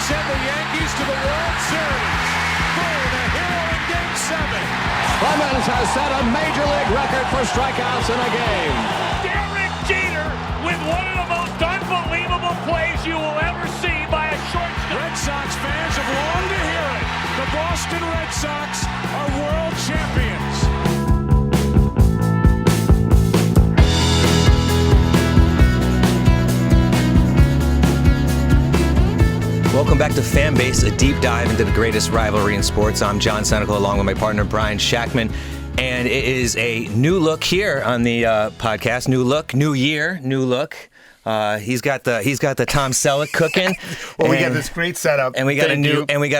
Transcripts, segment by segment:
send the Yankees to the World Series. Boom, a hero in Game 7. Clemens has set a major league record for strikeouts in a game. Derek Jeter with one of the most unbelievable plays you will ever see by a shortstop. Red Sox fans have longed to hear it. The Boston Red Sox are world champions. Welcome back to Fanbase, a deep dive into the greatest rivalry in sports. I'm John Senecal, along with my partner Brian Shackman, and it is a new look here on the podcast. New look, new year, new look. He's got the Tom Selleck cooking. Well, we got this great setup, and we got a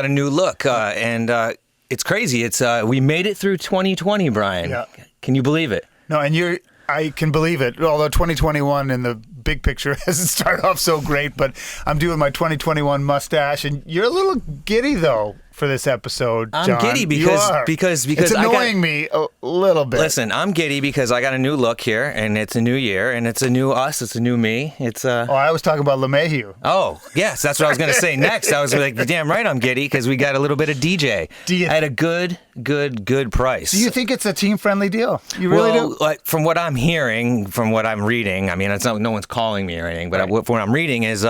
new look, and it's crazy. It's we made it through 2020, Brian. Yeah. Can you believe it? No, and I can believe it. Although 2021 in the big picture hasn't started off so great, but I'm doing my 2021 mustache, and you're a little giddy though for this episode, John. I'm giddy because it's annoying me a little bit. Listen, I'm giddy because I got a new look here, and it's a new year, and it's a new us, it's a new me. It's I was talking about LeMahieu. Oh, yes, that's what I was going to say next. I was like, you're damn right I'm giddy because we got a little bit of DJ at a good price. Do you think it's a team-friendly deal? You really do? Like, from what I'm hearing, from what I'm reading, I mean, it's not, no one's calling me or anything, but right. What I'm reading is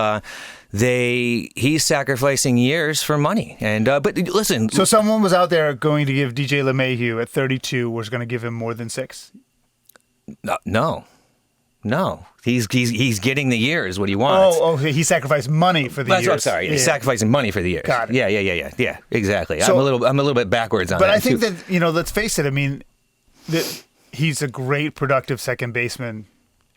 he's sacrificing years for money. And but listen, so someone was out there going to give DJ LeMahieu at 32 was going to give him more than 6? No. He's getting the years what he wants. Oh, he sacrificed money for the years. That's what I'm sorry. He's sacrificing money for the years. Got it. Yeah, exactly. So, I'm a little bit backwards on that. But I think that, let's face it, I mean, he's a great productive second baseman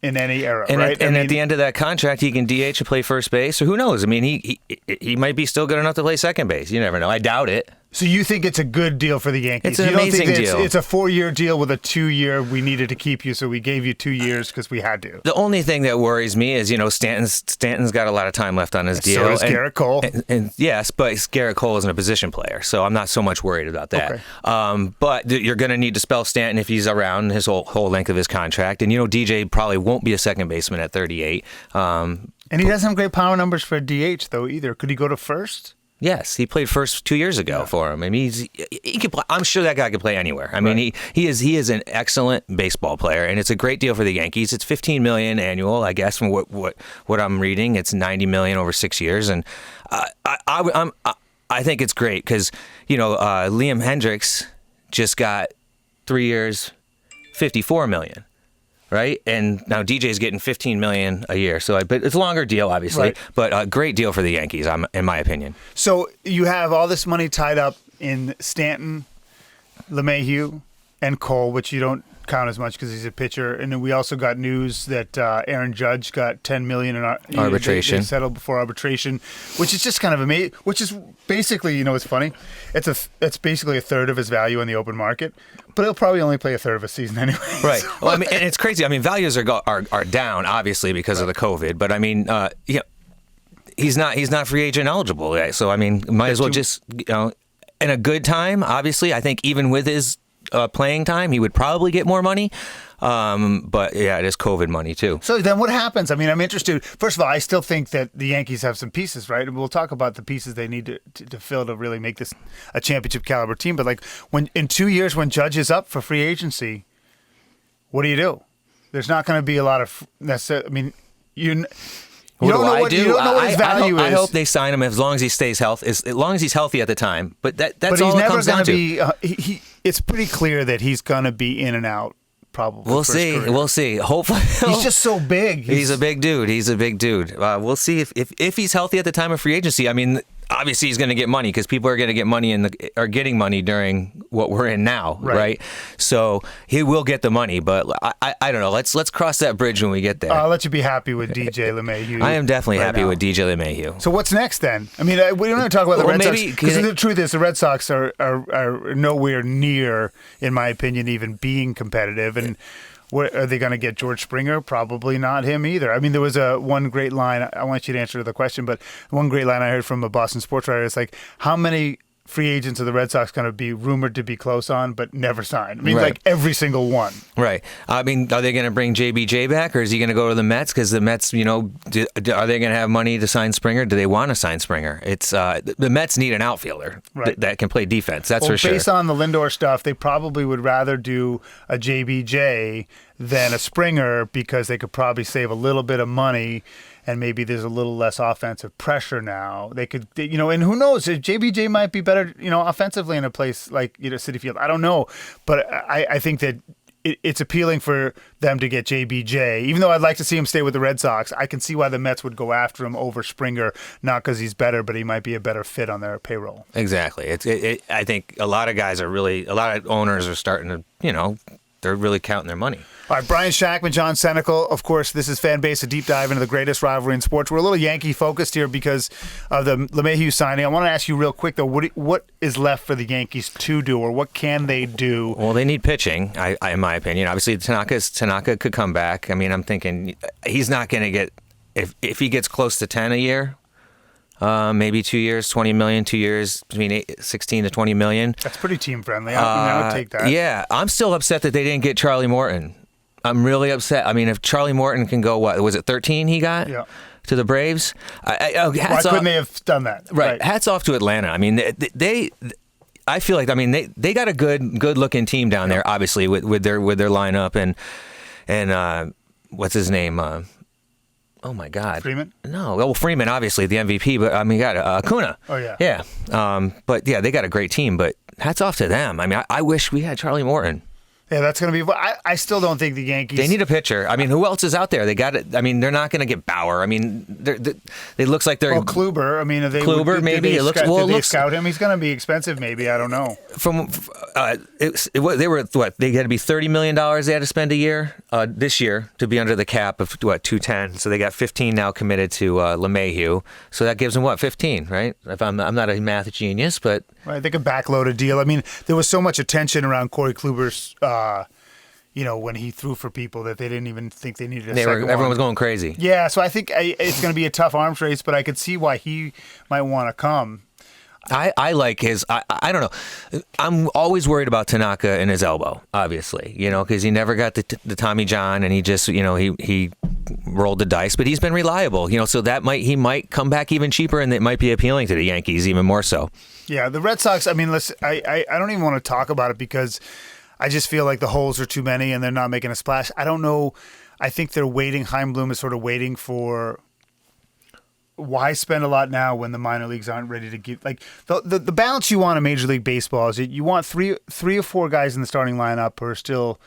in any era, right? At the end of that contract, he can DH or play first base, or who knows? I mean, he might be still good enough to play second base. You never know. I doubt it. So you think it's a good deal for the Yankees? It's an amazing deal. It's a 4-year deal with a 2-year. We needed to keep you, so we gave you 2 years because we had to. The only thing that worries me is, Stanton's got a lot of time left on his deal. So does Garrett Cole. And yes, but Garrett Cole isn't a position player, so I'm not so much worried about that. Okay. But you're going to need to spell Stanton if he's around his whole length of his contract. And, DJ probably won't be a second baseman at 38. And he doesn't have great power numbers for a DH, though, either. Could he go to first? Yes, he played first 2 years ago for him. I mean, he could play, I'm sure that guy could play anywhere. I mean, he is an excellent baseball player, and it's a great deal for the Yankees. It's $15 million annual, I guess, from what I'm reading. It's $90 million over 6 years, and I think it's great because Liam Hendricks just got 3 years, $54 million. Right, and now DJ's getting $15 million a year, but it's a longer deal, obviously. Right. But a great deal for the Yankees, in my opinion. So you have all this money tied up in Stanton, LeMahieu, and Cole, which you don't count as much because he's a pitcher. And then we also got news that Aaron Judge got $10 million in arbitration. They settled before arbitration, which is just kind of amazing. Which is basically, it's funny. It's basically a third of his value in the open market, but he'll probably only play a third of a season anyway. Right. Well, I mean, and it's crazy. I mean, values are down obviously because of the COVID, but I mean, he's not free agent eligible yet. So I mean, might as well just in a good time. Obviously, I think even with his playing time, he would probably get more money. But yeah, it is COVID money too. So then what happens? I mean, I'm interested. First of all, I still think that the Yankees have some pieces, right? And we'll talk about the pieces they need to fill to really make this a championship caliber team. But like when in 2 years, when Judge is up for free agency, what do? There's not going to be a lot of necessary. I mean, you don't know what his value is. I hope they sign him as long as he stays healthy, as long as he's healthy at the time. But that's all it comes down to. It's pretty clear that he's going to be in and out. Probably. We'll see. Hopefully, he's just so big. He's a big dude. We'll see if he's healthy at the time of free agency. I mean, obviously he's going to get money because people are going to get money are getting money during what we're in now, right? So he will get the money, but I don't know. Let's cross that bridge when we get there. I'll let you be happy with DJ LeMahieu. I am definitely happy with DJ LeMahieu. So what's next then? I mean, we don't even talk about the Red Sox because the truth is the Red Sox are nowhere near, in my opinion, even being competitive. And are they going to get George Springer? Probably not him either. I mean, there was one great line. I want you to answer the question, but one great line I heard from a Boston sports writer is like, how many free agents of the Red Sox going to be rumored to be close on, but never signed? I mean, Right. like every single one. Right. I mean, are they going to bring JBJ back, or is he going to go to the Mets? Because the Mets, are they going to have money to sign Springer? Do they want to sign Springer? It's the Mets need an outfielder that can play defense. That's for sure. Based on the Lindor stuff, they probably would rather do a JBJ than a Springer because they could probably save a little bit of money. And maybe there's a little less offensive pressure now. They could, and who knows? JBJ might be better, offensively in a place like Citi Field. I don't know, but I think that it's appealing for them to get JBJ. Even though I'd like to see him stay with the Red Sox, I can see why the Mets would go after him over Springer, not because he's better, but he might be a better fit on their payroll. Exactly. I think a lot of owners are starting to, they're really counting their money. All right, Brian Shackman, John Senecal. Of course, this is Fan Base, a deep dive into the greatest rivalry in sports. We're a little Yankee focused here because of the LeMahieu signing. I want to ask you real quick, though, what is left for the Yankees to do, or what can they do? Well, they need pitching, in my opinion. Obviously, Tanaka could come back. I mean, I'm thinking he's not going to get, if he gets close to 10 a year, maybe 2 years, 20 million, 2 years, between 16 to 20 million. That's pretty team friendly. I would take that. Yeah, I'm still upset that they didn't get Charlie Morton. I'm really upset. I mean, if Charlie Morton can go, what was it, 13 he got to the Braves? Why couldn't they have done that? Right. Hats off to Atlanta. I mean, I feel like they got a good looking team down there. Obviously with their lineup and what's his name? Oh my God, Freeman? No, well Freeman obviously the MVP, but I mean got Acuna. Oh yeah. Yeah. But yeah, they got a great team. But hats off to them. I mean, I wish we had Charlie Morton. Yeah, that's going to be. I still don't think the Yankees. They need a pitcher. I mean, who else is out there? They got it. I mean, they're not going to get Bauer. I mean, it looks like they're. Well, Kluber. I mean, Kluber maybe. Did they scout him? He's going to be expensive. Maybe I don't know. They were what? They had to be $30 million. They had to spend a year this year to be under the cap of what 210. So they got 15 now committed to LeMahieu. So that gives them what 15, right? If I'm not a math genius, but. Right, they could backload a deal. I mean, there was so much attention around Corey Kluber's, when he threw for people that they didn't even think they needed a second one. Everyone was going crazy. Yeah, so I think it's going to be a tough arms race, but I could see why he might want to come. I like his. I don't know. I'm always worried about Tanaka and his elbow, obviously, because he never got the Tommy John, and he just, he rolled the dice. But he's been reliable, so he might come back even cheaper, and it might be appealing to the Yankees even more so. Yeah, the Red Sox. I mean, listen, I don't even want to talk about it because I just feel like the holes are too many, and they're not making a splash. I don't know. I think they're waiting. Chaim Bloom is sort of waiting for. Why spend a lot now when the minor leagues aren't ready to give the balance you want in Major League Baseball is you want three or four guys in the starting lineup who are still,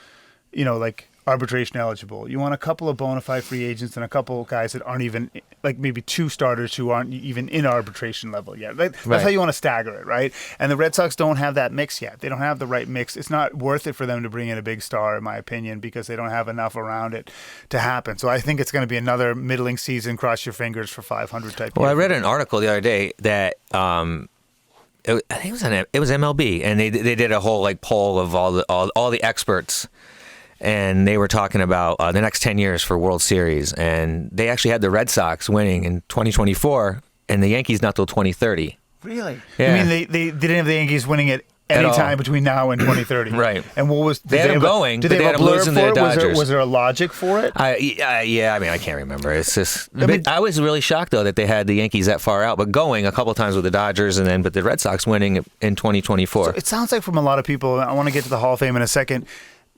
arbitration eligible. You want a couple of bona fide free agents and a couple of guys that aren't even maybe two starters who aren't even in arbitration level yet. That's how you want to stagger it, right? And the Red Sox don't have that mix yet. They don't have the right mix. It's not worth it for them to bring in a big star, in my opinion, because they don't have enough around it to happen. So I think it's going to be another middling season. Cross your fingers for 500 type. Well, I read an article the other day that. I think it was MLB, and they did a whole poll of all the experts. And they were talking about the next 10 years for World Series. And they actually had the Red Sox winning in 2024 and the Yankees not till 2030. Really? Yeah. I mean, they didn't have the Yankees winning at any time between now and 2030. Right. And what was... They had them going, did but they had have them a blurb losing for to the it? Dodgers. Was there a logic for it? Yeah, I mean, I can't remember. It's just... I was really shocked, though, that they had the Yankees that far out, but going a couple times with the Dodgers, but the Red Sox winning in 2024. So it sounds like from a lot of people, I want to get to the Hall of Fame in a second,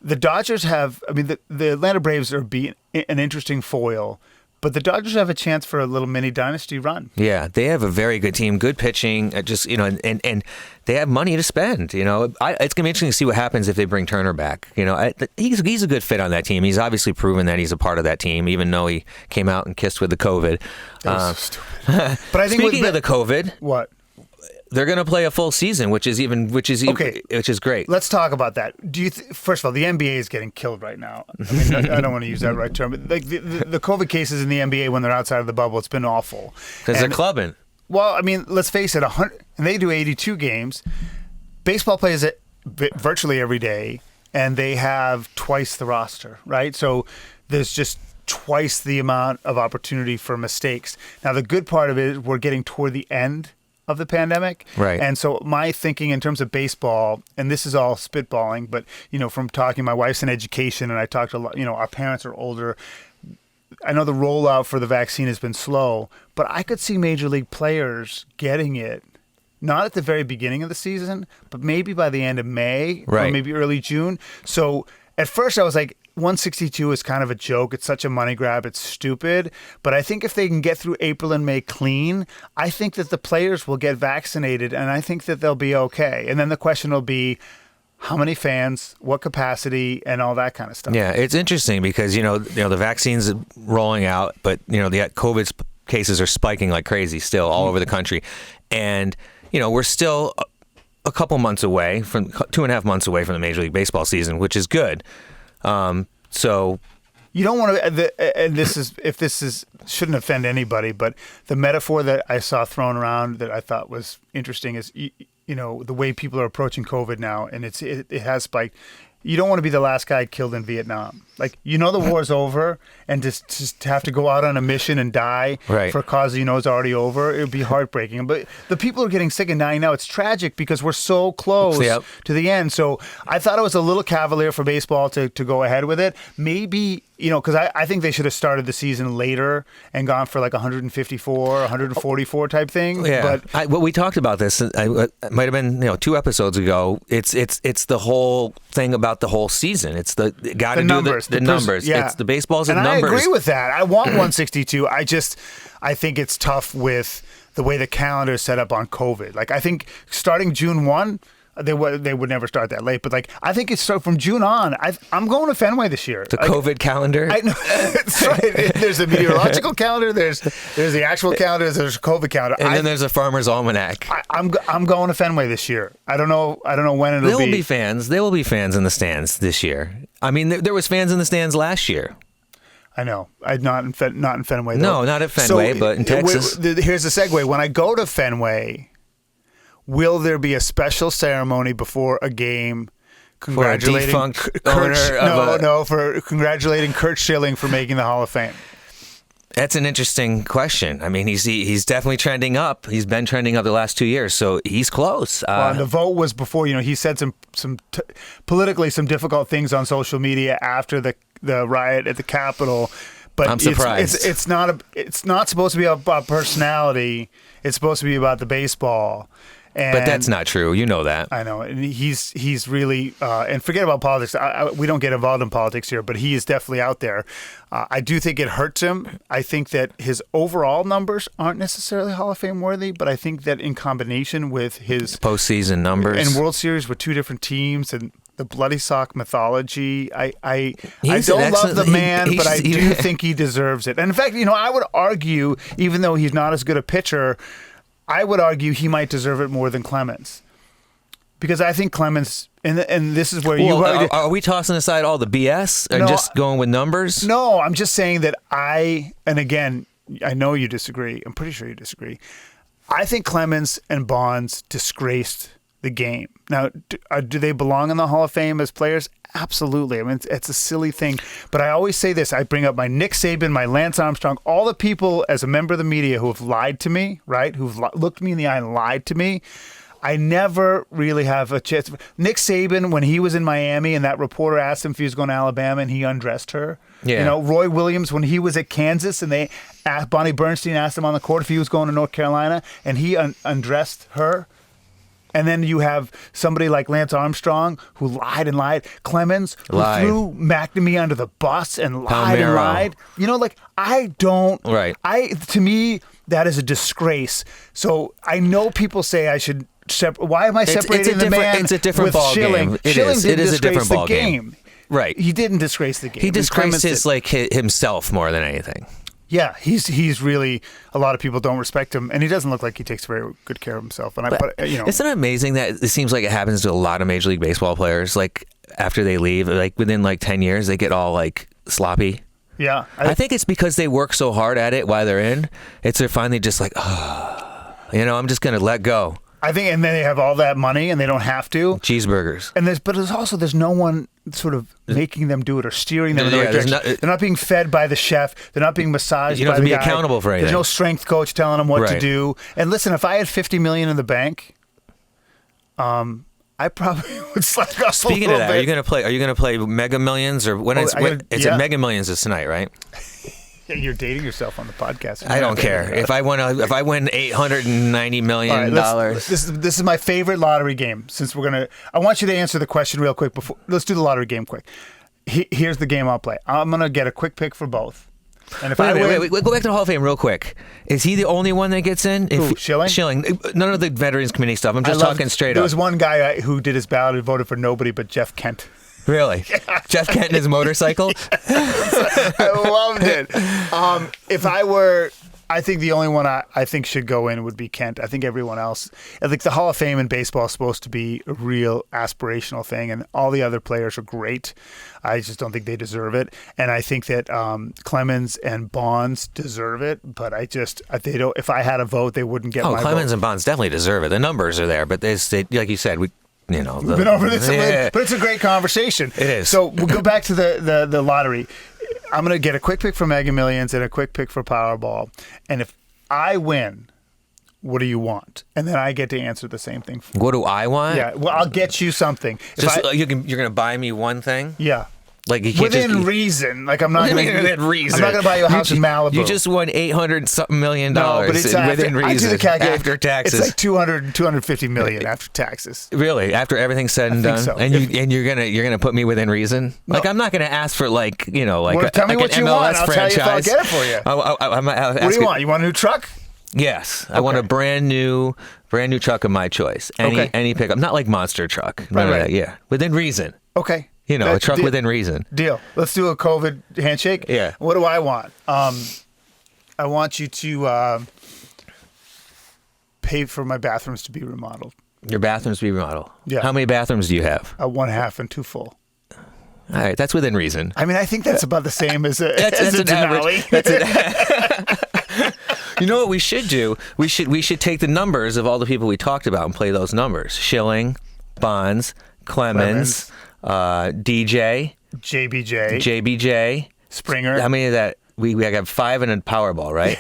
the Dodgers have, the Atlanta Braves are being an interesting foil, but the Dodgers have a chance for a little mini dynasty run. Yeah, they have a very good team, good pitching, and they have money to spend. It's going to be interesting to see what happens if they bring Turner back. He's a good fit on that team. He's obviously proven that he's a part of that team, even though he came out and kissed with the COVID. That was so stupid. But I think speaking of the COVID, what? They're going to play a full season, which is great. Let's talk about that. Do you first of all, the NBA is getting killed right now. I mean, I don't want to use that right term, but the COVID cases in the NBA when they're outside of the bubble, it's been awful because they're clubbing. Well, I mean, let's face it, 100, and they do 82 games. Baseball plays it virtually every day, and they have twice the roster, right? So there's just twice the amount of opportunity for mistakes. Now, the good part of it is we're getting toward the end of the pandemic. Right. And so my thinking in terms of baseball, and this is all spitballing, but, from talking, my wife's in education and I talked to a lot, our parents are older. I know the rollout for the vaccine has been slow, but I could see major league players getting it, not at the very beginning of the season, but maybe by the end of May or maybe early June. So at first I was like, 162 is kind of a joke. It's such a money grab. It's stupid. But I think if they can get through April and May clean, I think that the players will get vaccinated, and I think that they'll be okay. And then the question will be, how many fans, what capacity, and all that kind of stuff. Yeah, it's interesting because, the vaccine's rolling out, but, the COVID cases are spiking like crazy still all over the country. And, we're still a couple months away, from 2.5 months away from the Major League Baseball season, which is good. So you don't want to, and this shouldn't offend anybody, but the metaphor that I saw thrown around that I thought was interesting is, the way people are approaching COVID now, and it has spiked. You don't want to be the last guy killed in Vietnam. Like, the war's over, and just have to go out on a mission and die for a cause is already over. It would be heartbreaking. But the people are getting sick and dying now. It's tragic because we're so close to the end. So I thought it was a little cavalier for baseball to go ahead with it. Maybe, because I think they should have started the season later and gone for like 154, 144 type thing. Yeah. But we talked about this. It might have been 2 episodes ago. It's the whole thing about the whole season. It's the got to do numbers. the numbers. Yeah. It's the baseball's and numbers. I agree with that. I want 162. I think it's tough with the way the calendar is set up on COVID. Like, I think starting June 1, they would never start that late. But I think it's from June on. I'm going to Fenway this year. The COVID calendar. I know. That's right. There's a meteorological calendar. There's the actual calendar. There's a COVID calendar. And then there's a farmer's almanac. I'm going to Fenway this year. I don't know when it'll be. There will be fans. There will be fans in the stands this year. I mean, there was fans in the stands last year. I know. Not in Fenway. Though. No, not at Fenway, but in Texas. Here's the segue. When I go to Fenway, will there be a special ceremony before a game congratulating congratulating Kurt Schilling for making the Hall of Fame? That's an interesting question. I mean, he's definitely trending up. He's been trending up the last 2 years, so he's close. Well, and the vote was before. He said some politically some difficult things on social media after the riot at the Capitol. But I'm surprised. It's not supposed to be about personality. It's supposed to be about the baseball. But that's not true. You know that. I know. And he's really, and forget about politics. We don't get involved in politics here, but he is definitely out there. I do think it hurts him. I think that his overall numbers aren't necessarily Hall of Fame worthy, but I think that in combination with his postseason numbers and World Series with 2 different teams and the bloody sock mythology, I don't love the man, but I do think he deserves it. And in fact, I would argue, even though he's not as good a pitcher, I would argue he might deserve it more than Clemens, because I think Clemens, and this is where are we tossing aside all the BS and just going with numbers? No, I'm just saying that and again, I know you disagree. I'm pretty sure you disagree. I think Clemens and Bonds disgraced the game. Now, do they belong in the Hall of Fame as players? Absolutely. I mean, it's a silly thing. But I always say this. I bring up my Nick Saban, my Lance Armstrong, all the people as a member of the media who have lied to me, right, who've looked me in the eye and lied to me. I never really have a chance. Nick Saban, when he was in Miami and that reporter asked him if he was going to Alabama and he undressed her. Yeah. Roy Williams, when he was at Kansas and Bonnie Bernstein asked him on the court if he was going to North Carolina and he undressed her. And then you have somebody like Lance Armstrong who lied and lied. Clemens, who threw McNamee under the bus and lied and lied. I don't. Right. To me, that is a disgrace. So I know people say I should separate. Why am I separating the man? It's a different ball Schilling? game. Schilling It is a different ball game. Right. He didn't disgrace the game. He disgraced himself more than anything. Yeah, he's really, a lot of people don't respect him, and he doesn't look like he takes very good care of himself. And isn't it amazing that it seems like it happens to a lot of Major League Baseball players? Like after they leave, like within 10 years, they get all like sloppy. Yeah, I think it's because they work so hard at it while they're in. They're finally just like, I'm just gonna let go. I think, and then they have all that money and they don't have to. Cheeseburgers. And there's no one sort of making them do it or steering them in the right direction. They're not being fed by the chef. They're not being massaged. You don't by have to the be guy. accountable for anything. There's no strength coach telling them what to Right. do. And listen, if I had $50 million in the bank, I probably would slack off. Speaking a of little that, bit. are you gonna play Mega Millions or when it's yeah. Mega Millions is tonight, right? Yeah, you're dating yourself on the podcast. I don't care if I win $890 million. All right, this is my favorite lottery game. Since I want you to answer the question real quick. Let's do the lottery game quick. Here's the game I'll play. I'm gonna get a quick pick for both. And if Wait, go back to the Hall of Fame real quick. Is he the only one that gets in? Who, Schilling? Schilling. None of the Veterans Committee stuff. I'm just talking straight There up. was one guy who did his ballot and voted for nobody but Jeff Kent. Really? Jeff Kent and his motorcycle? I loved it. I think the only one I think should go in would be Kent. I think everyone else, I think the Hall of Fame in baseball is supposed to be a real aspirational thing, and all the other players are great. I just don't think they deserve it, and I think that Clemens and Bonds deserve it, but they don't. If I had a vote, they wouldn't get my Clemens vote. and Bonds definitely deserve it. The numbers are there, but they like you said, we've been over this, but it's a great conversation. It is. So we'll go back to the lottery. I'm going to get a quick pick for Mega Millions and a quick pick for Powerball. And if I win, what do you want? And then I get to answer the same thing. What do I want? Yeah, well, I'll get you something. You're going to buy me one thing? Yeah. Like you can't within reason. Like I'm not going to buy you a house in Malibu. You just won $800-something million. No, but it's within reason. I do the calculation. After taxes. It's like $250 million after taxes. Really? After everything's said and done? So. And you're gonna put me within reason? No. Like I'm not gonna ask for well, tell me what you want. I'll tell you if I'll get it for you. What do you want? You want a new truck? Yes, I want a brand new truck of my choice. Any pickup, not like monster truck. Right. Yeah, within reason. Okay. A truck within reason. Deal. Let's do a COVID handshake. Yeah. What do I want? I want you to pay for my bathrooms to be remodeled. Your bathrooms to be remodeled? Yeah. How many bathrooms do you have? 1/2 and 2 full. All right, that's within reason. I mean, I think that's about the same as a Denali. You know what we should do? We should take the numbers of all the people we talked about and play those numbers. Schilling, Bonds, Clemens. DJ, JBJ, Springer. How many of that? We have 5 and a Powerball, right?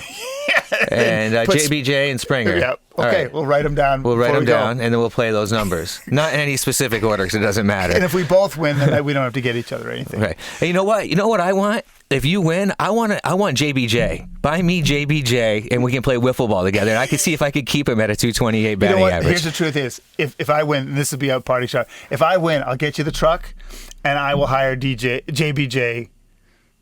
And JBJ and Springer. Yeah. Okay, right. We'll write them down. We'll write them down, and then we'll play those numbers. Not in any specific order, because it doesn't matter. And if we both win, then we don't have to get each other anything. Right. And you know what? You know what I want? If you win, I want JBJ. Buy me JBJ, and we can play wiffle ball together. And I can see if I could keep him at a 228 batting average. Here's the truth: is if I win, and this will be a party shot. If I win, I'll get you the truck, and I will hire JBJ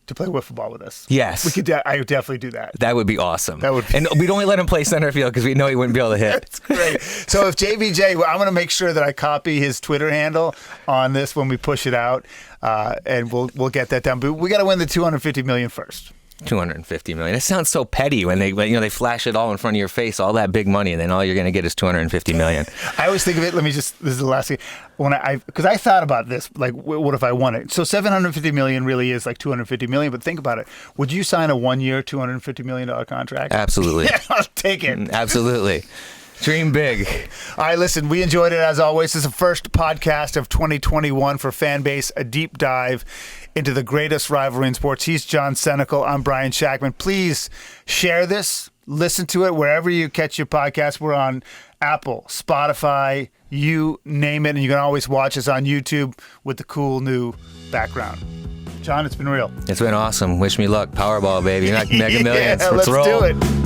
to play wiffle ball with us. Yes, we could. I would definitely do that. That would be awesome. That would. And we'd only let him play center field because we know he wouldn't be able to hit. That's great. So if JBJ, I'm going to make sure that I copy his Twitter handle on this when we push it out, and we'll get that done. But we got to win the $250 million first. $250 million. It sounds so petty when they flash it all in front of your face, all that big money, and then all you're going to get is $250 million. I always think of it. This is the last thing because I thought about this. Like, what if I won it? So $750 million really is like $250 million. But think about it. Would you sign a 1-year, $250 million contract? Absolutely. Yeah, I'll take it. Absolutely. Dream big. All right, listen, we enjoyed it as always. This is the first podcast of 2021 for Fanbase, a deep dive into the greatest rivalry in sports. He's John Senecal. I'm Brian Shackman. Please share this. Listen to it wherever you catch your podcast. We're on Apple, Spotify, you name it, and you can always watch us on YouTube with the cool new background. John, it's been real. It's been awesome. Wish me luck. Powerball, baby. Not Mega Millions. Let's roll. do it.